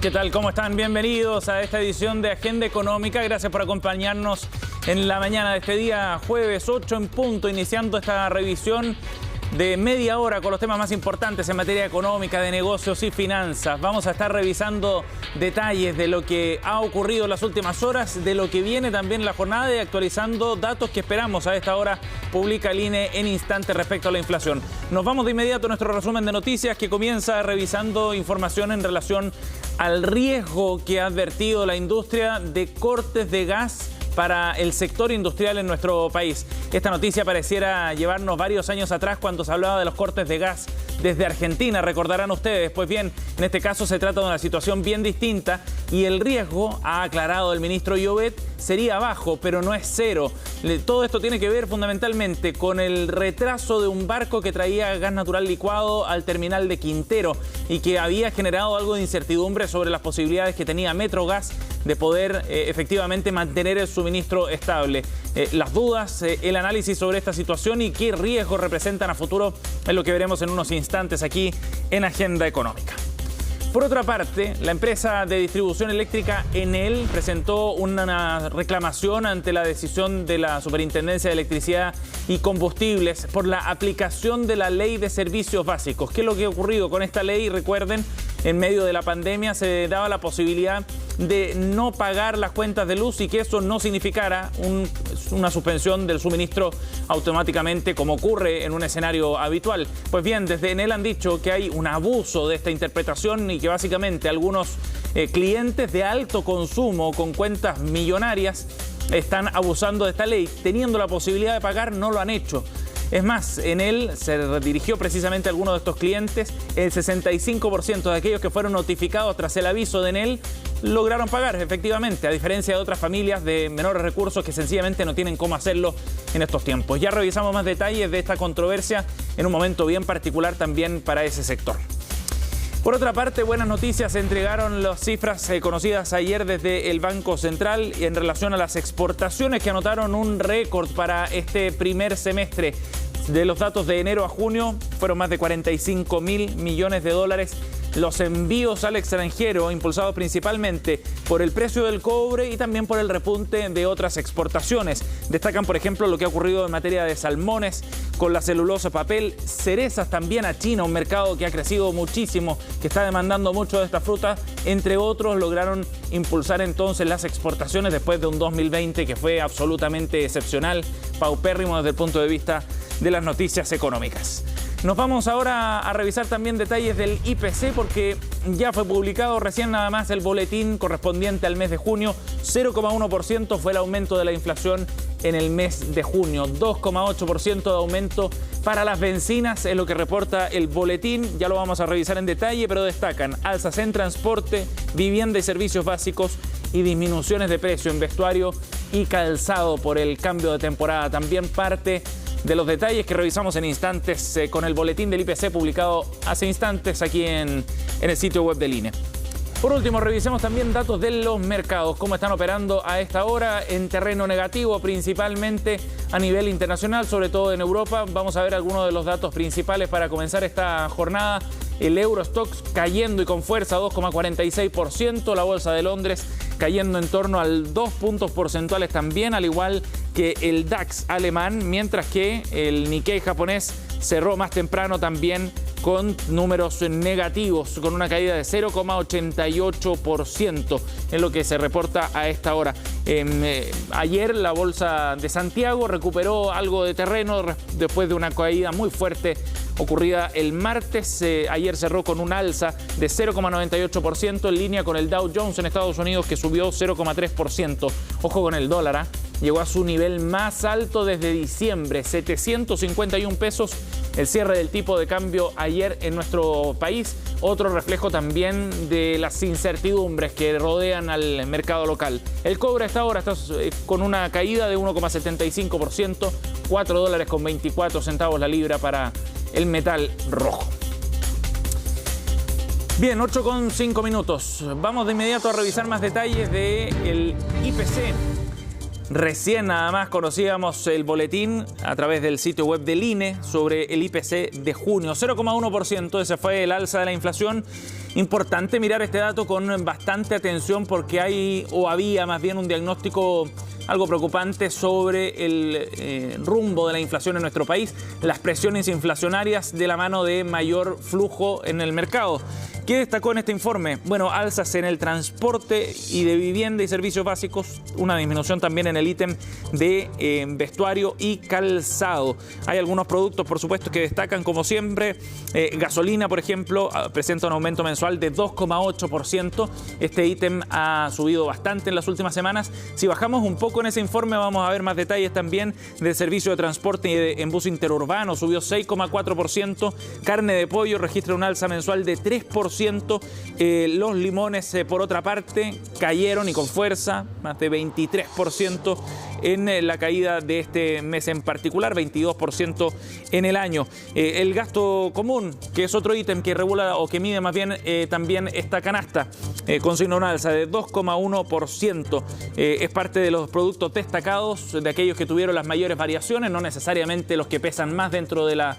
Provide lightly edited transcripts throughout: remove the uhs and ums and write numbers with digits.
¿Qué tal? ¿Cómo están? Bienvenidos a esta edición de Agenda Económica. Gracias por acompañarnos en la mañana de este día, jueves 8 en punto, iniciando esta revisión de media hora con los temas más importantes en materia económica, de negocios y finanzas. Vamos a estar revisando detalles de lo que ha ocurrido en las últimas horas, de lo que viene también la jornada y actualizando datos que esperamos a esta hora publica el INE en instantes respecto a la inflación. Nos vamos de inmediato a nuestro resumen de noticias que comienza revisando información en relación al riesgo que ha advertido la industria de cortes de gas para el sector industrial en nuestro país. Esta noticia pareciera llevarnos varios años atrás cuando se hablaba de los cortes de gas desde Argentina, recordarán ustedes. Pues bien, en este caso se trata de una situación bien distinta y el riesgo, ha aclarado el ministro Llobet, sería bajo, pero no es cero. Todo esto tiene que ver fundamentalmente con el retraso de un barco que traía gas natural licuado al terminal de Quintero y que había generado algo de incertidumbre sobre las posibilidades que tenía Metrogas de poder efectivamente mantener el suministro estable. Las dudas, el análisis sobre esta situación y qué riesgos representan a futuro es lo que veremos en unos instantes aquí en Agenda Económica. Por otra parte, la empresa de distribución eléctrica Enel presentó una reclamación ante la decisión de la Superintendencia de Electricidad y Combustibles por la aplicación de la Ley de Servicios Básicos. ¿Qué es lo que ha ocurrido con esta ley? Recuerden, en medio de la pandemia se daba la posibilidad de no pagar las cuentas de luz y que eso no significara una suspensión del suministro automáticamente como ocurre en un escenario habitual. Pues bien, desde Enel han dicho que hay un abuso de esta interpretación y que básicamente algunos clientes de alto consumo con cuentas millonarias están abusando de esta ley. Teniendo la posibilidad de pagar, no lo han hecho. Es más, Enel se dirigió precisamente a algunos de estos clientes. El 65% de aquellos que fueron notificados tras el aviso de Enel lograron pagar, efectivamente, a diferencia de otras familias de menores recursos que sencillamente no tienen cómo hacerlo en estos tiempos. Ya revisamos más detalles de esta controversia en un momento bien particular también para ese sector. Por otra parte, buenas noticias, se entregaron las cifras conocidas ayer desde el Banco Central en relación a las exportaciones que anotaron un récord para este primer semestre. De los datos de enero a junio fueron más de 45.000 millones de dólares los envíos al extranjero, impulsados principalmente por el precio del cobre y también por el repunte de otras exportaciones. Destacan, por ejemplo, lo que ha ocurrido en materia de salmones, con la celulosa, papel, cerezas también a China, un mercado que ha crecido muchísimo, que está demandando mucho de esta fruta. Entre otros, lograron impulsar entonces las exportaciones después de un 2020 que fue absolutamente excepcional, paupérrimo desde el punto de vista de las noticias económicas. Nos vamos ahora a revisar también detalles del IPC porque ya fue publicado recién nada más el boletín correspondiente al mes de junio. 0,1% fue el aumento de la inflación en el mes de junio. 2,8% de aumento para las bencinas es lo que reporta el boletín. Ya lo vamos a revisar en detalle, pero destacan alzas en transporte, vivienda y servicios básicos y disminuciones de precio en vestuario y calzado por el cambio de temporada. También parte de los detalles que revisamos en instantes con el boletín del IPC publicado hace instantes aquí en el sitio web del INE. Por último, revisemos también datos de los mercados, cómo están operando a esta hora en terreno negativo, principalmente a nivel internacional, sobre todo en Europa. Vamos a ver algunos de los datos principales para comenzar esta jornada. El Eurostoxx cayendo y con fuerza 2,46%, la Bolsa de Londres cayendo en torno al 2 puntos porcentuales también, al igual que el DAX alemán, mientras que el Nikkei japonés cerró más temprano también con números negativos, con una caída de 0,88% en lo que se reporta a esta hora. Ayer la Bolsa de Santiago recuperó algo de terreno después de una caída muy fuerte ocurrida el martes. Ayer cerró con un alza de 0,98% en línea con el Dow Jones en Estados Unidos, que subió 0,3%. Ojo con el dólar, llegó a su nivel más alto desde diciembre, 751 pesos. El cierre del tipo de cambio ayer en nuestro país, otro reflejo también de las incertidumbres que rodean al mercado local. El cobre a esta hora está con una caída de 1,75%, $4.24 la libra para el metal rojo. Bien, 8,5 minutos. Vamos de inmediato a revisar más detalles del IPC. Recién nada más conocíamos el boletín a través del sitio web del INE sobre el IPC de junio. 0,1%, ese fue el alza de la inflación. Importante mirar este dato con bastante atención porque había más bien un diagnóstico algo preocupante sobre el rumbo de la inflación en nuestro país, las presiones inflacionarias de la mano de mayor flujo en el mercado. ¿Qué destacó en este informe? Bueno, alzas en el transporte y de vivienda y servicios básicos, una disminución también en el ítem de vestuario y calzado. Hay algunos productos, por supuesto, que destacan como siempre. Gasolina, por ejemplo, presenta un aumento mensual de 2,8%. Este ítem ha subido bastante en las últimas semanas. Si bajamos un poco en ese informe, vamos a ver más detalles también del servicio de transporte en bus interurbano. Subió 6,4%. Carne de pollo registra un alza mensual de 3%. Los limones, por otra parte, cayeron y con fuerza, más de 23% en la caída de este mes en particular, 22% en el año. El gasto común, que es otro ítem que regula o que mide más bien también esta canasta, consignó una alza de 2,1%. Es parte de los productos destacados, de aquellos que tuvieron las mayores variaciones, no necesariamente los que pesan más dentro de la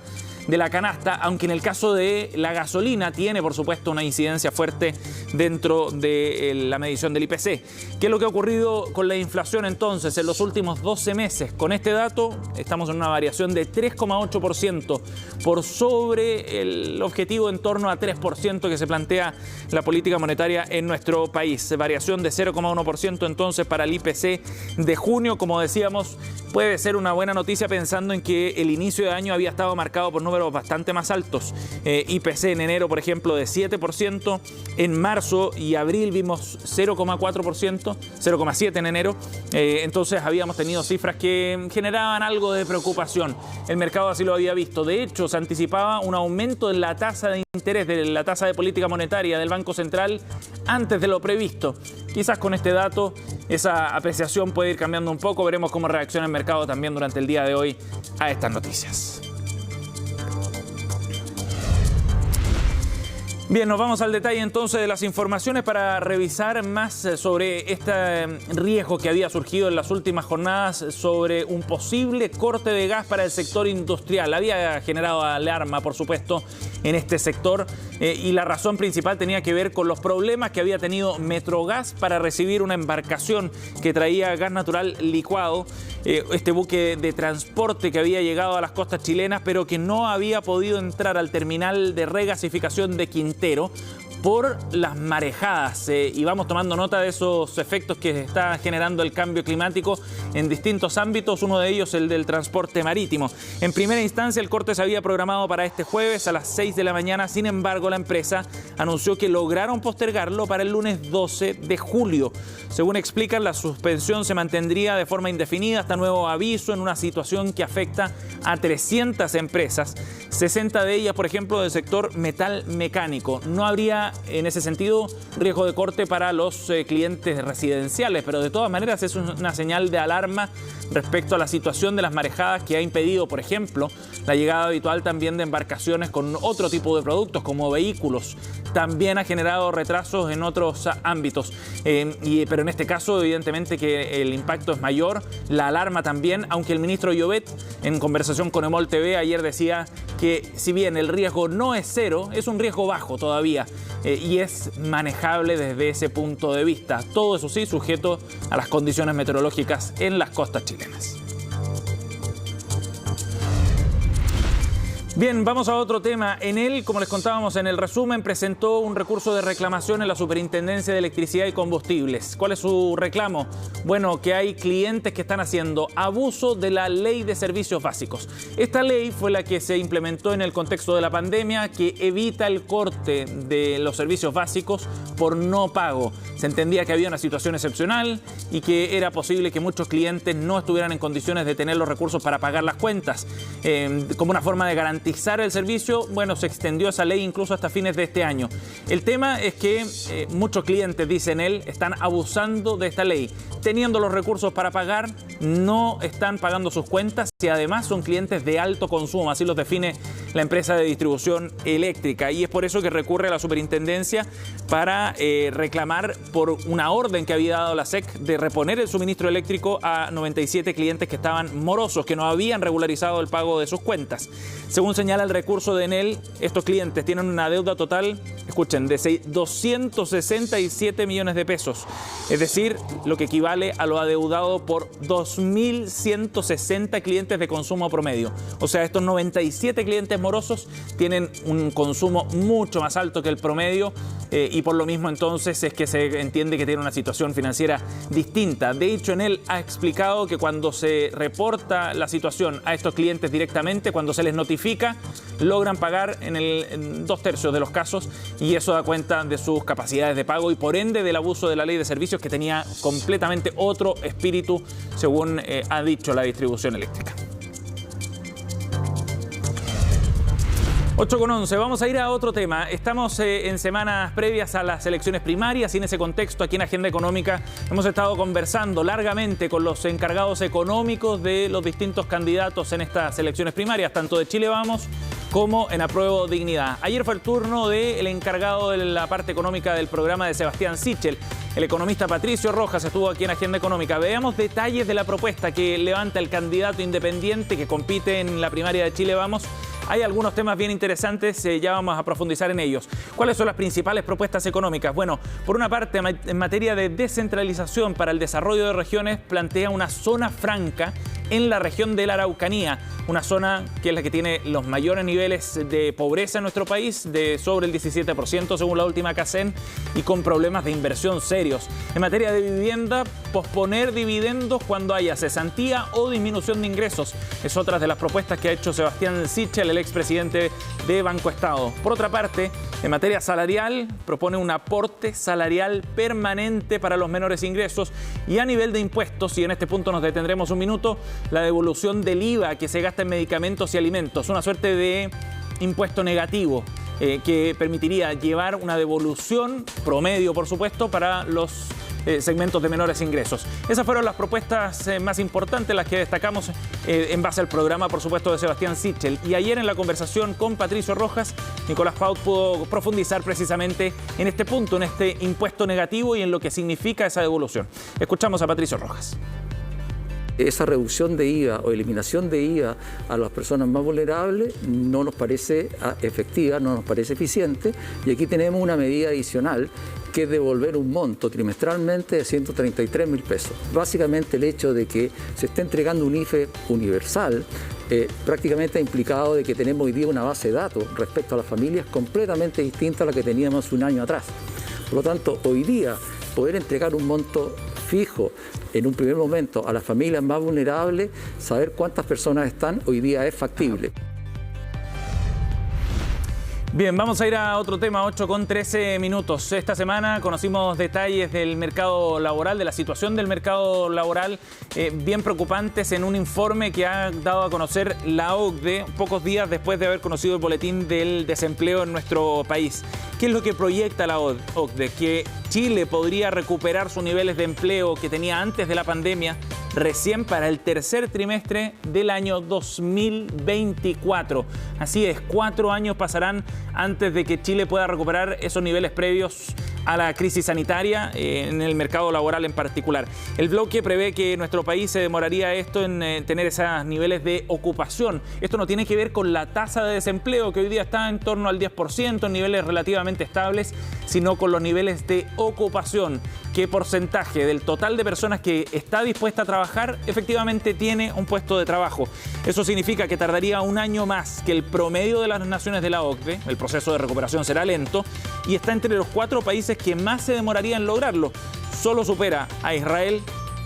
canasta, aunque en el caso de la gasolina tiene, por supuesto, una incidencia fuerte dentro de la medición del IPC. ¿Qué es lo que ha ocurrido con la inflación entonces en los últimos 12 meses? Con este dato estamos en una variación de 3,8% por sobre el objetivo en torno a 3% que se plantea la política monetaria en nuestro país. Variación de 0,1% entonces para el IPC de junio. Como decíamos, puede ser una buena noticia pensando en que el inicio de año había estado marcado por números bastante más altos. IPC en enero, por ejemplo, de 7%. En marzo y abril vimos 0,4%, 0,7% en enero. Entonces habíamos tenido cifras que generaban algo de preocupación. El mercado así lo había visto. De hecho, se anticipaba un aumento en la tasa de interés, de la tasa de política monetaria del Banco Central antes de lo previsto. Quizás con este dato esa apreciación puede ir cambiando un poco. Veremos cómo reacciona el mercado también durante el día de hoy a estas noticias. Bien, nos vamos al detalle entonces de las informaciones para revisar más sobre este riesgo que había surgido en las últimas jornadas sobre un posible corte de gas para el sector industrial. Había generado alarma, por supuesto, en este sector y la razón principal tenía que ver con los problemas que había tenido Metrogas para recibir una embarcación que traía gas natural licuado, este buque de transporte que había llegado a las costas chilenas pero que no había podido entrar al terminal de regasificación de Quintero por las marejadas. Y vamos tomando nota de esos efectos que está generando el cambio climático en distintos ámbitos, uno de ellos el del transporte marítimo. En primera instancia el corte se había programado para este jueves a las 6 de la mañana, sin embargo la empresa anunció que lograron postergarlo para el lunes 12 de julio. Según explican, la suspensión se mantendría de forma indefinida hasta nuevo aviso en una situación que afecta a 300 empresas, 60 de ellas, por ejemplo, del sector metal mecánico. No habría en ese sentido riesgo de corte para los clientes residenciales, pero de todas maneras es una señal de alarma respecto a la situación de las marejadas que ha impedido, por ejemplo, la llegada habitual también de embarcaciones con otro tipo de productos como vehículos. También ha generado retrasos en otros ámbitos, pero en este caso evidentemente que el impacto es mayor, la alarma también, aunque el ministro Llobet en conversación con Emol TV ayer decía que si bien el riesgo no es cero, es un riesgo bajo todavía y es manejable desde ese punto de vista. Todo eso sí, sujeto a las condiciones meteorológicas en las costas chilenas. Bien, vamos a otro tema. En él, como les contábamos en el resumen, presentó un recurso de reclamación en la Superintendencia de Electricidad y Combustibles. ¿Cuál es su reclamo? Bueno, que hay clientes que están haciendo abuso de la Ley de Servicios Básicos. Esta ley fue la que se implementó en el contexto de la pandemia, que evita el corte de los servicios básicos por no pago. Se entendía que había una situación excepcional y que era posible que muchos clientes no estuvieran en condiciones de tener los recursos para pagar las cuentas. Como una forma de garantizar el servicio, bueno, se extendió esa ley incluso hasta fines de este año. El tema es que muchos clientes, dicen él, están abusando de esta ley. Teniendo los recursos para pagar, no están pagando sus cuentas y además son clientes de alto consumo, así los define la empresa de distribución eléctrica. Y es por eso que recurre a la superintendencia para reclamar por una orden que había dado la SEC de reponer el suministro eléctrico a 97 clientes que estaban morosos, que no habían regularizado el pago de sus cuentas. Según señala el recurso de Enel, estos clientes tienen una deuda total, escuchen, de 267 millones de pesos. Es decir, lo que equivale a lo adeudado por 2.160 clientes de consumo promedio. O sea, estos 97 clientes morosos tienen un consumo mucho más alto que el promedio y por lo mismo entonces es que se entiende que tiene una situación financiera distinta. De hecho, Enel ha explicado que cuando se reporta la situación a estos clientes directamente, cuando se les notifica, logran pagar en 2/3 de los casos y eso da cuenta de sus capacidades de pago y por ende del abuso de la ley de servicios que tenía completamente otro espíritu, según ha dicho la distribución eléctrica. 8:11, vamos a ir a otro tema. Estamos en semanas previas a las elecciones primarias y en ese contexto aquí en Agenda Económica hemos estado conversando largamente con los encargados económicos de los distintos candidatos en estas elecciones primarias, tanto de Chile Vamos como en Apruebo Dignidad. Ayer fue el turno del encargado de la parte económica del programa de Sebastián Sichel. El economista Patricio Rojas estuvo aquí en Agenda Económica. Veamos detalles de la propuesta que levanta el candidato independiente que compite en la primaria de Chile Vamos. Hay algunos temas bien interesantes, ya vamos a profundizar en ellos. ¿Cuáles son las principales propuestas económicas? Bueno, por una parte, en materia de descentralización para el desarrollo de regiones, plantea una zona franca en la región de la Araucanía, una zona que es la que tiene los mayores niveles de pobreza en nuestro país, de sobre el 17% según la última CACEN, y con problemas de inversión serios. En materia de vivienda, posponer dividendos cuando haya cesantía o disminución de ingresos. Es otra de las propuestas que ha hecho Sebastián Sichel, el expresidente de Banco Estado. Por otra parte, en materia salarial, propone un aporte salarial permanente para los menores ingresos y a nivel de impuestos, y en este punto nos detendremos un minuto, la devolución del IVA que se gasta en medicamentos y alimentos, una suerte de impuesto negativo que permitiría llevar una devolución promedio, por supuesto, para los segmentos de menores ingresos. Esas fueron las propuestas más importantes, las que destacamos en base al programa, por supuesto, de Sebastián Sichel. Y ayer en la conversación con Patricio Rojas, Nicolás Paut pudo profundizar precisamente en este punto, en este impuesto negativo y en lo que significa esa devolución. Escuchamos a Patricio Rojas. Esa reducción de IVA o eliminación de IVA a las personas más vulnerables no nos parece efectiva, no nos parece eficiente, y aquí tenemos una medida adicional que es devolver un monto trimestralmente de 133.000 pesos. Básicamente el hecho de que se esté entregando un IFE universal prácticamente ha implicado de que tenemos hoy día una base de datos respecto a las familias completamente distinta a la que teníamos un año atrás. Por lo tanto, hoy día poder entregar un monto fijo en un primer momento a las familias más vulnerables, saber cuántas personas están, hoy día es factible. Bien, vamos a ir a otro tema, 8:13. Esta semana conocimos detalles del mercado laboral, de la situación del mercado laboral, bien preocupantes en un informe que ha dado a conocer la OCDE pocos días después de haber conocido el boletín del desempleo en nuestro país. ¿Qué es lo que proyecta la OCDE? Que Chile podría recuperar sus niveles de empleo que tenía antes de la pandemia recién para el tercer trimestre del año 2024. Así es, 4 años pasarán antes de que Chile pueda recuperar esos niveles previos a la crisis sanitaria en el mercado laboral en particular. El bloque prevé que nuestro país se demoraría esto en tener esos niveles de ocupación. Esto no tiene que ver con la tasa de desempleo, que hoy día está en torno al 10%, en niveles relativamente estables, sino con los niveles de ocupación. ¿Qué porcentaje del total de personas que está dispuesta a trabajar efectivamente tiene un puesto de trabajo? Eso significa que tardaría un año más que el promedio de las naciones de la OCDE. El proceso de recuperación será lento y está entre los 4 países que más se demoraría en lograrlo. Solo supera a Israel,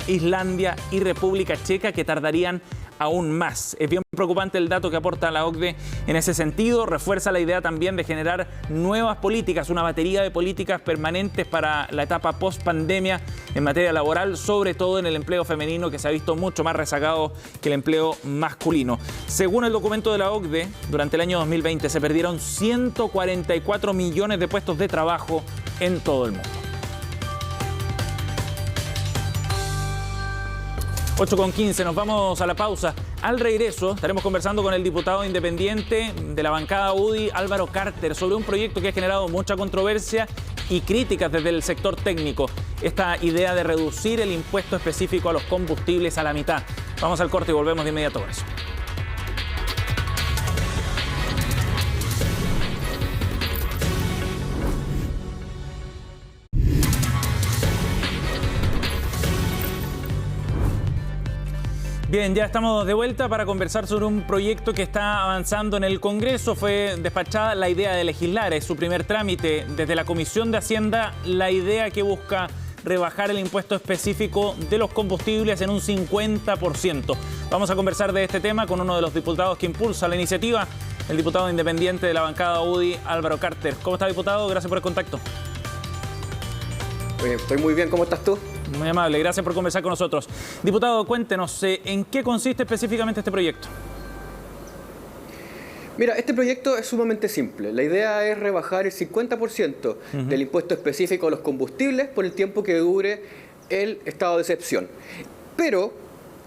Islandia y República Checa, que tardarían aún más. Es bien preocupante el dato que aporta la OCDE en ese sentido. Refuerza la idea también de generar nuevas políticas, una batería de políticas permanentes para la etapa post-pandemia en materia laboral, sobre todo en el empleo femenino, que se ha visto mucho más rezagado que el empleo masculino. Según el documento de la OCDE, durante el año 2020 se perdieron 144 millones de puestos de trabajo en todo el mundo. 8:15, nos vamos a la pausa. Al regreso estaremos conversando con el diputado independiente de la bancada UDI, Álvaro Carter, sobre un proyecto que ha generado mucha controversia y críticas desde el sector técnico. Esta idea de reducir el impuesto específico a los combustibles a la mitad. Vamos al corte y volvemos de inmediato con eso. Bien, ya estamos de vuelta para conversar sobre un proyecto que está avanzando en el Congreso. Fue despachada la idea de legislar, es su primer trámite desde la Comisión de Hacienda, la idea que busca rebajar el impuesto específico de los combustibles en un 50%. Vamos a conversar de este tema con uno de los diputados que impulsa la iniciativa, el diputado independiente de la bancada UDI, Álvaro Carter. ¿Cómo está, diputado? Gracias por el contacto. Estoy muy bien, ¿cómo estás tú? Muy amable, gracias por conversar con nosotros. Diputado, cuéntenos, ¿en qué consiste específicamente este proyecto? Mira, este proyecto es sumamente simple. La idea es rebajar el 50% del impuesto específico a los combustibles por el tiempo que dure el estado de excepción. Pero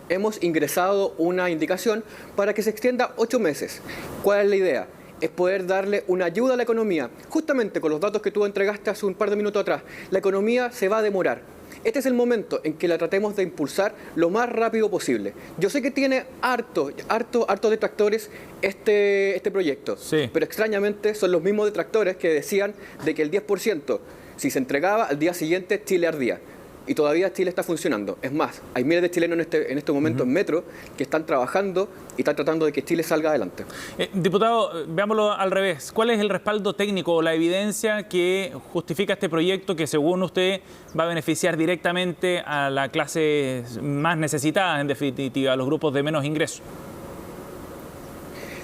hemos ingresado una indicación para que se extienda 8 meses. ¿Cuál es la idea? Es poder darle una ayuda a la economía. Justamente con los datos que tú entregaste hace un par de minutos atrás, la economía se va a demorar. Este es el momento en que la tratemos de impulsar lo más rápido posible. Yo sé que tiene harto detractores este proyecto, sí, pero extrañamente son los mismos detractores que decían de que el 10%, si se entregaba, al día siguiente Chile ardía. Y todavía Chile está funcionando. Es más, hay miles de chilenos en este momento en Metro que están trabajando y están tratando de que Chile salga adelante. Diputado, veámoslo al revés. ¿Cuál es el respaldo técnico o la evidencia que justifica este proyecto que, según usted, va a beneficiar directamente a la clase más necesitada, en definitiva, a los grupos de menos ingresos?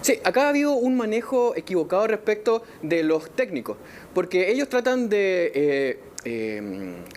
Sí, acá ha habido un manejo equivocado respecto de los técnicos, porque ellos tratan de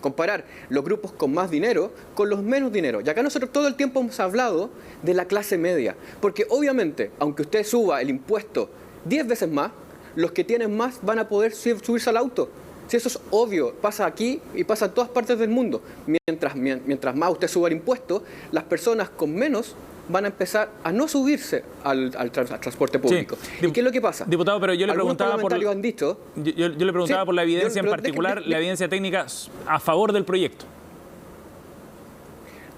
comparar los grupos con más dinero con los menos dinero. Y acá nosotros todo el tiempo hemos hablado de la clase media, porque obviamente, aunque usted suba el impuesto 10 veces más, los que tienen más van a poder subirse al auto. Si eso es obvio, pasa aquí y pasa en todas partes del mundo. Mientras más usted suba el impuesto, las personas con menos van a empezar a no subirse al transporte público. Sí. ¿Y qué es lo que pasa? Diputado, pero yo le preguntaba han dicho, yo le preguntaba por la evidencia en particular, la evidencia técnica a favor del proyecto.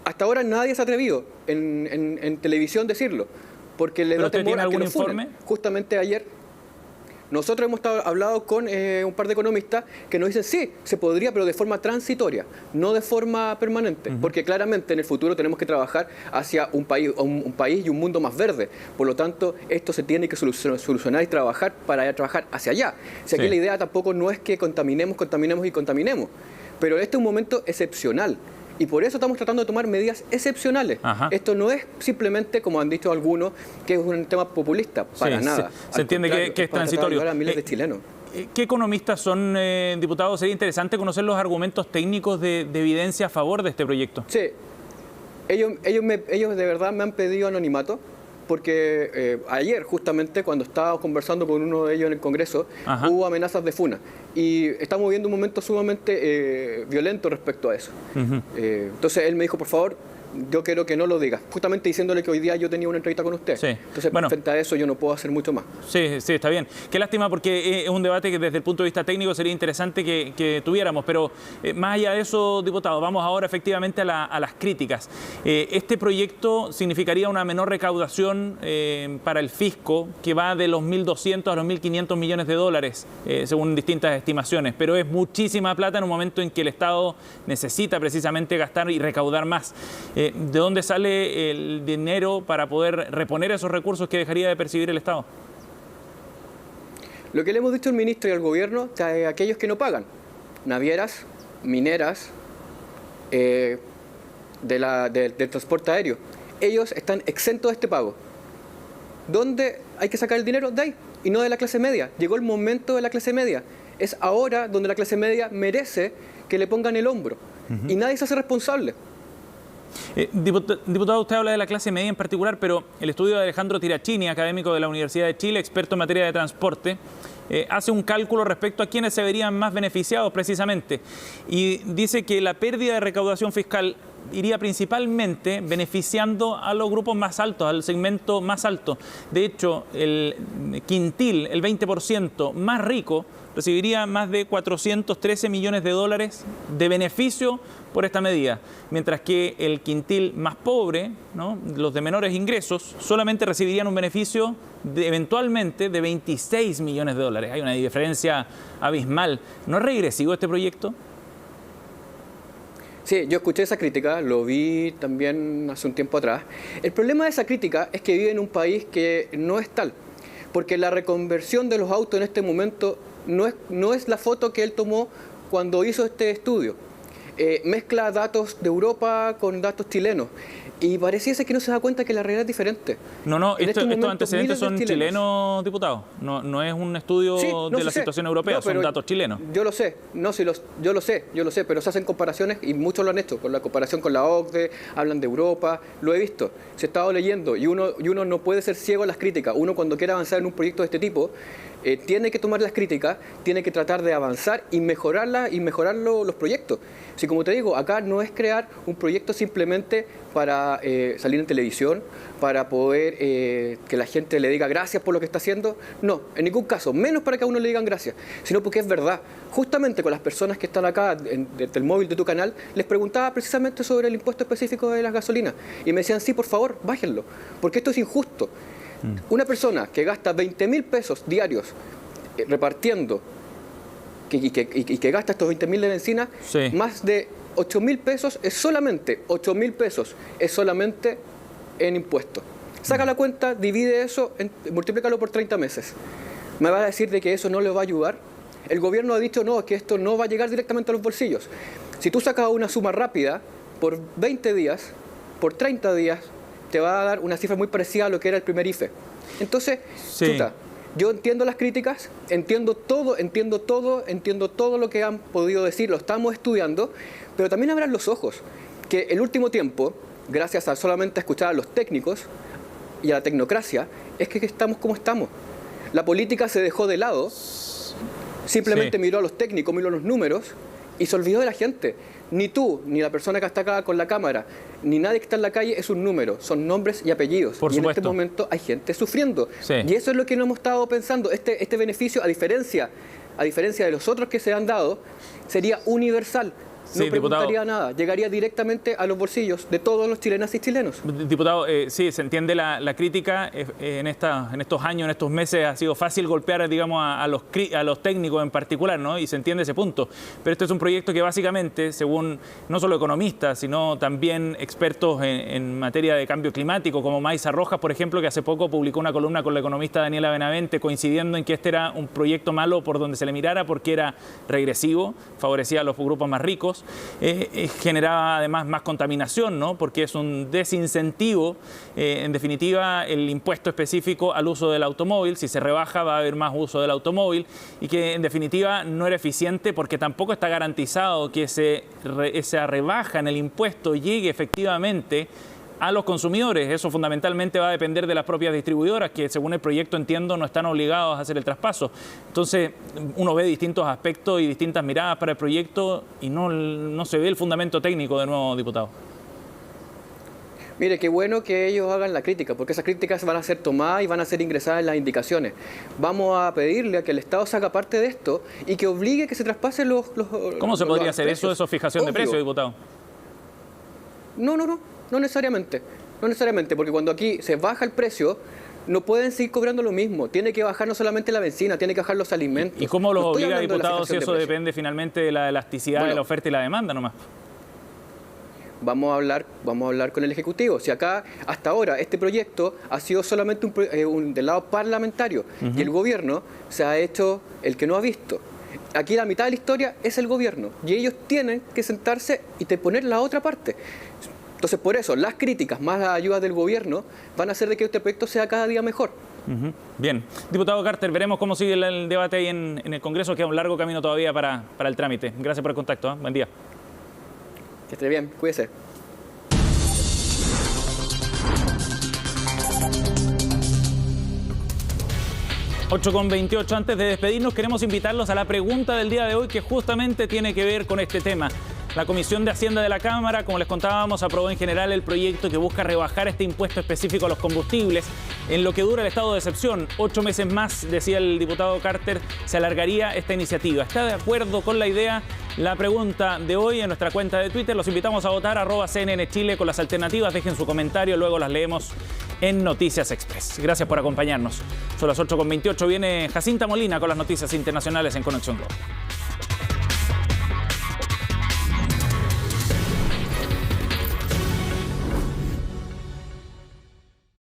Hasta ahora nadie se ha atrevido en televisión decirlo, porque le da temor a que lo funen. Justamente ayer nosotros hemos hablado con un par de economistas que nos dicen sí, se podría, pero de forma transitoria, no de forma permanente, porque claramente en el futuro tenemos que trabajar hacia un país y un mundo más verde. Por lo tanto, esto se tiene que solucionar y trabajar para trabajar hacia allá. Si aquí la idea tampoco no es que contaminemos, pero este es un momento excepcional. Y por eso estamos tratando de tomar medidas excepcionales. Esto no es simplemente, como han dicho algunos, que es un tema populista, para nada. Se entiende que es transitorio. A miles de chilenos. ¿Qué economistas son, diputados? Sería interesante conocer los argumentos técnicos de evidencia a favor de este proyecto. Sí, ellos de verdad me han pedido anonimato, porque ayer justamente cuando estaba conversando con uno de ellos en el Congreso, hubo amenazas de funa. Y estamos viviendo un momento sumamente violento respecto a eso. Entonces él me dijo, por favor, yo quiero que no lo digas. Justamente diciéndole que hoy día yo tenía una entrevista con usted. Entonces, frente a eso yo no puedo hacer mucho más. Sí, está bien. Qué lástima, porque es un debate que desde el punto de vista técnico sería interesante que tuviéramos. Pero más allá de eso, diputado, vamos ahora efectivamente a las críticas. Este proyecto significaría una menor recaudación para el fisco, que va de los 1.200 a los 1.500 millones de dólares, según distintas estimaciones. Pero es muchísima plata en un momento en que el Estado necesita precisamente gastar y recaudar más. ¿De dónde sale el dinero para poder reponer esos recursos que dejaría de percibir el Estado? Lo que le hemos dicho al ministro y al gobierno, que aquellos que no pagan, navieras, mineras, del transporte aéreo, ellos están exentos de este pago. ¿Dónde hay que sacar el dinero? De ahí, y no de la clase media. Llegó el momento de la clase media. Es ahora donde la clase media merece que le pongan el hombro. Y nadie se hace responsable. Diputado, usted habla de la clase media en particular, pero el estudio de Alejandro Tirachini, académico de la Universidad de Chile, experto en materia de transporte, hace un cálculo respecto a quienes se verían más beneficiados precisamente, y dice que la pérdida de recaudación fiscal iría principalmente beneficiando a los grupos más altos, al segmento más alto. De hecho, el quintil, el 20% más rico, recibiría más de 413 millones de dólares de beneficio por esta medida, mientras que el quintil más pobre, ¿no?, los de menores ingresos, solamente recibirían un beneficio eventualmente de 26 millones de dólares. Hay una diferencia abismal. ¿No es regresivo este proyecto? Sí, yo escuché esa crítica, lo vi también hace un tiempo atrás. El problema de esa crítica es que vive en un país que no es tal, porque la reconversión de los autos en este momento no es la foto que él tomó cuando hizo este estudio. Mezcla datos de Europa con datos chilenos. Y pareciese que no se da cuenta que la realidad es diferente. Estos antecedentes son chilenos, diputado. No es un estudio de la situación europea, son datos chilenos. Yo lo sé, yo lo sé, pero se hacen comparaciones y muchos lo han hecho, con la comparación con la OCDE, hablan de Europa, lo he visto, se ha estado leyendo y uno no puede ser ciego a las críticas. Uno cuando quiere avanzar en un proyecto de este tipo, tiene que tomar las críticas, tiene que tratar de avanzar y mejorarlas y mejorar los proyectos. Si como te digo, acá no es crear un proyecto simplemente para salir en televisión, para poder que la gente le diga gracias por lo que está haciendo. No, en ningún caso, menos para que a uno le digan gracias, sino porque es verdad. Justamente con las personas que están acá del móvil de tu canal, les preguntaba precisamente sobre el impuesto específico de las gasolinas y me decían, sí, por favor, bájenlo, porque esto es injusto. Una persona que gasta 20.000 pesos diarios repartiendo y que gasta estos 20.000 de benzina, más de 8.000 pesos es solamente 8.000 pesos es solamente en impuestos. Saca la cuenta, divide eso, multiplícalo por 30 meses. ¿Me va a decir de que eso no le va a ayudar? El gobierno ha dicho no, que esto no va a llegar directamente a los bolsillos. Si tú sacas una suma rápida, por 20 días, por 30 días, te va a dar una cifra muy parecida a lo que era el primer IFE. Entonces, chuta, yo entiendo las críticas, entiendo todo lo que han podido decir, lo estamos estudiando, pero también abran los ojos, que el último tiempo, gracias a solamente escuchar a los técnicos y a la tecnocracia, es que estamos como estamos. La política se dejó de lado, simplemente miró a los técnicos, miró a los números y se olvidó de la gente. Ni tú, ni la persona que está acá con la cámara, ni nadie que está en la calle es un número, son nombres y apellidos. Por y supuesto. En este momento hay gente sufriendo. Y eso es lo que no hemos estado pensando. Este beneficio, a diferencia de los otros que se han dado, sería universal. No preguntaría nada, llegaría directamente a los bolsillos de todos los chilenas y chilenos. Diputado, sí, se entiende la crítica. En estos años, en estos meses, ha sido fácil golpear, digamos, a los técnicos en particular, ¿no? Y se entiende ese punto. Pero este es un proyecto que básicamente, según no solo economistas, sino también expertos en materia de cambio climático, como Maiza Rojas, por ejemplo, que hace poco publicó una columna con la economista Daniela Benavente, coincidiendo en que este era un proyecto malo por donde se le mirara, porque era regresivo, favorecía a los grupos más ricos. Generaba además más contaminación, ¿no? Porque es un desincentivo, en definitiva, el impuesto específico al uso del automóvil. Si se rebaja va a haber más uso del automóvil y que en definitiva no era eficiente porque tampoco está garantizado que esa rebaja en el impuesto llegue efectivamente a los consumidores. Eso fundamentalmente va a depender de las propias distribuidoras, que según el proyecto, entiendo, no están obligados a hacer el traspaso. Entonces, uno ve distintos aspectos y distintas miradas para el proyecto y no se ve el fundamento técnico de nuevo, diputado. Mire, qué bueno que ellos hagan la crítica, porque esas críticas van a ser tomadas y van a ser ingresadas en las indicaciones. Vamos a pedirle a que el Estado se haga parte de esto y que obligue que se traspasen los ¿Cómo se podría hacer eso? ¿Eso fijación de precio, diputado? No necesariamente, porque cuando aquí se baja el precio, no pueden seguir cobrando lo mismo. Tiene que bajar no solamente la benzina, tiene que bajar los alimentos. ¿Y cómo los obliga, diputado, si eso depende finalmente de la elasticidad de la oferta y la demanda nomás? Vamos a hablar con el Ejecutivo. Si acá, hasta ahora, este proyecto ha sido solamente del lado parlamentario y el gobierno se ha hecho el que no ha visto. Aquí la mitad de la historia es el gobierno y ellos tienen que sentarse y poner la otra parte. Entonces, por eso, las críticas más las ayudas del gobierno van a hacer de que este proyecto sea cada día mejor. Bien. Diputado Carter, veremos cómo sigue el debate ahí en el Congreso. Queda un largo camino todavía para el trámite. Gracias por el contacto. Buen día. Que esté bien. Cuídese. Con 28. Antes de despedirnos, queremos invitarlos a la pregunta del día de hoy, que justamente tiene que ver con este tema. La Comisión de Hacienda de la Cámara, como les contábamos, aprobó en general el proyecto que busca rebajar este impuesto específico a los combustibles en lo que dura el estado de excepción. 8 meses más, decía el diputado Carter, se alargaría esta iniciativa. ¿Está de acuerdo con la idea? La pregunta de hoy en nuestra cuenta de Twitter. Los invitamos a votar @CNN Chile con las alternativas. Dejen su comentario, luego las leemos en Noticias Express. Gracias por acompañarnos. Son las 8:28. Viene Jacinta Molina con las noticias internacionales en Conexión Global.